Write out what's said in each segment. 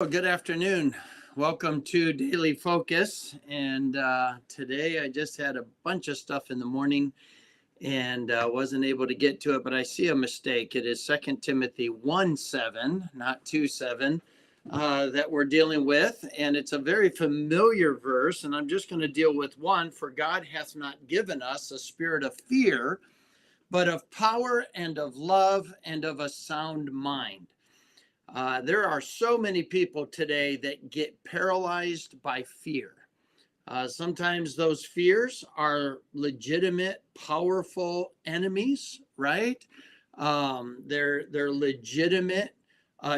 Well, good afternoon. Welcome to Daily Focus. And today I just had a bunch of stuff in the morning and wasn't able to get to it, but I see a mistake. It is 2 Timothy 1:7, not 2:7, that we're dealing with. And it's a very familiar verse. And I'm just going to deal with one. For God hath not given us a spirit of fear, but of power and of love and of a sound mind. There are so many people today that get paralyzed by fear. Sometimes those fears are legitimate, powerful enemies, right? They're legitimate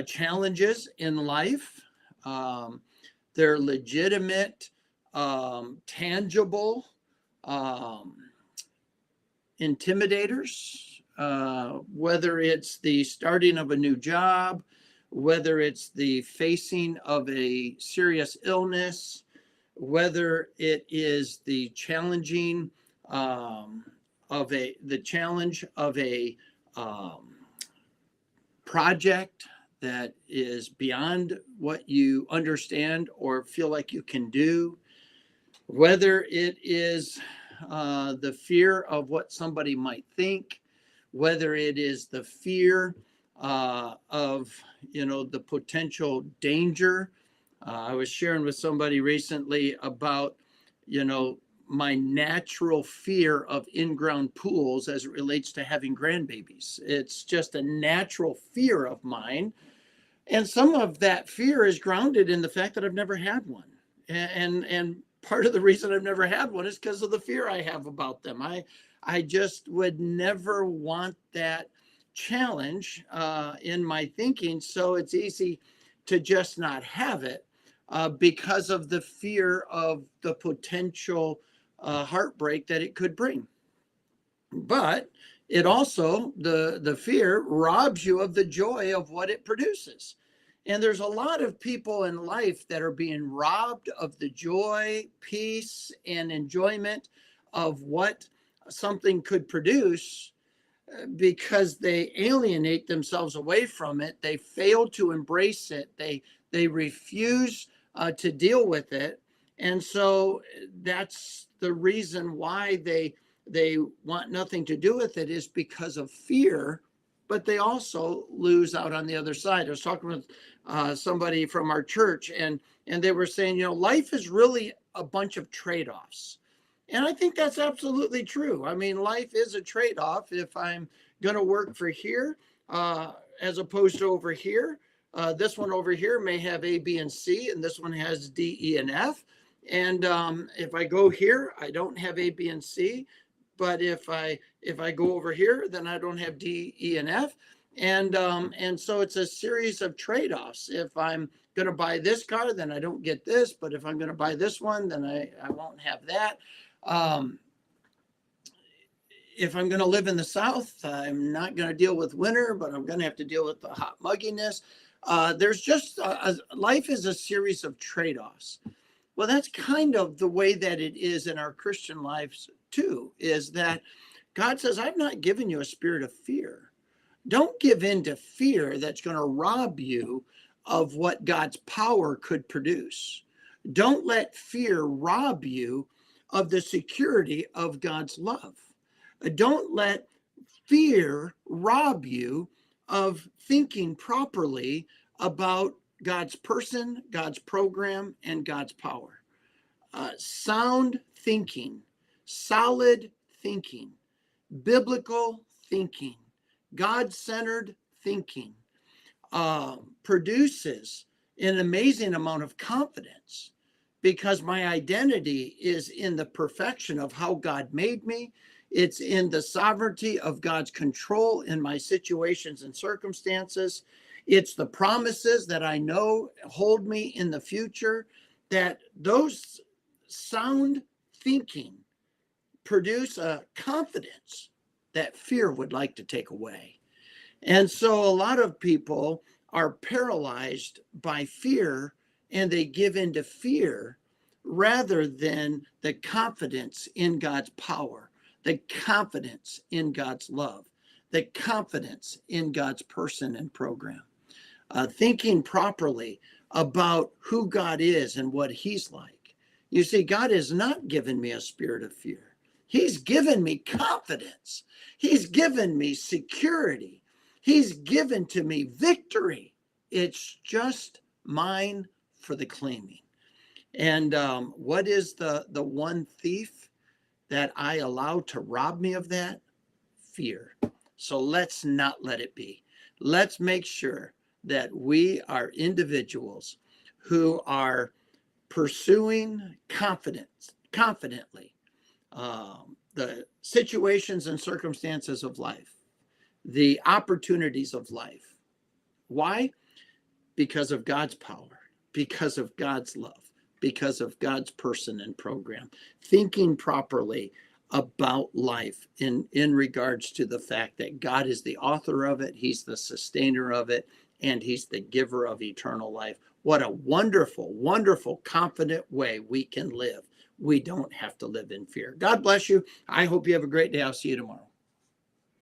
challenges in life. They're legitimate, tangible um, intimidators, whether it's the starting of a new job, whether it's the facing of a serious illness, whether it is the challenging the challenge of a um, project that is beyond what you understand or feel like you can do, whether it is the fear of what somebody might think, whether it is the fear of the potential danger. I was sharing with somebody recently about my natural fear of in-ground pools as it relates to having grandbabies. It's just a natural fear of mine, and some of that fear is grounded in the fact that I've never had one, and part of the reason I've never had one is because of the fear I have about them. I just would never want that challenge in my thinking. So it's easy to just not have it because of the fear of the potential heartbreak that it could bring. But it also, the fear robs you of the joy of what it produces. And there's a lot of people in life that are being robbed of the joy, peace, and enjoyment of what something could produce because they alienate themselves away from it. They fail to embrace it. They refuse to deal with it. And so that's the reason why they want nothing to do with it, is because of fear, but they also lose out on the other side. I was talking with somebody from our church, and they were saying, life is really a bunch of trade-offs. And I think that's absolutely true. I mean, life is a trade-off. If I'm going to work for here as opposed to over here, this one over here may have A, B, and C, and this one has D, E, and F. And if I go here, I don't have A, B, and C. But if I go over here, then I don't have D, E, and F. And so it's a series of trade-offs. If I'm going to buy this car, then I don't get this. But if I'm going to buy this one, then I won't have that. If I'm going to live in the South, I'm not going to deal with winter, but I'm going to have to deal with the hot mugginess. There's just life is a series of trade-offs. Well, that's kind of the way that it is in our Christian lives too, is that God says, I've not given you a spirit of fear. Don't give in to fear that's going to rob you of what God's power could produce. Don't let fear rob you of the security of God's love. Don't let fear rob you of thinking properly about God's person, God's program, and God's power. Sound thinking, solid thinking, biblical thinking, God-centered thinking produces an amazing amount of confidence, because my identity is in the perfection of how God made me. It's in the sovereignty of God's control in my situations and circumstances. It's the promises that I know hold me in the future. That those sound thinking produce a confidence that fear would like to take away. And so a lot of people are paralyzed by fear, and they give in to fear rather than the confidence in God's power, the confidence in God's love, the confidence in God's person and program. Thinking properly about who God is and what he's like. You see, God has not given me a spirit of fear. He's given me confidence. He's given me security. He's given to me victory. It's just mine for the claiming. And what is the one thief that I allow to rob me of that? Fear. So let's not let it be. Let's make sure that we are individuals who are pursuing confidently the situations and circumstances of life, the opportunities of life. Why? Because of God's power, because of God's love, because of God's person and program, thinking properly about life in regards to the fact that God is the author of it, he's the sustainer of it, and he's the giver of eternal life. What a wonderful, wonderful, confident way we can live. We don't have to live in fear. God bless you. I hope you have a great day. I'll see you tomorrow.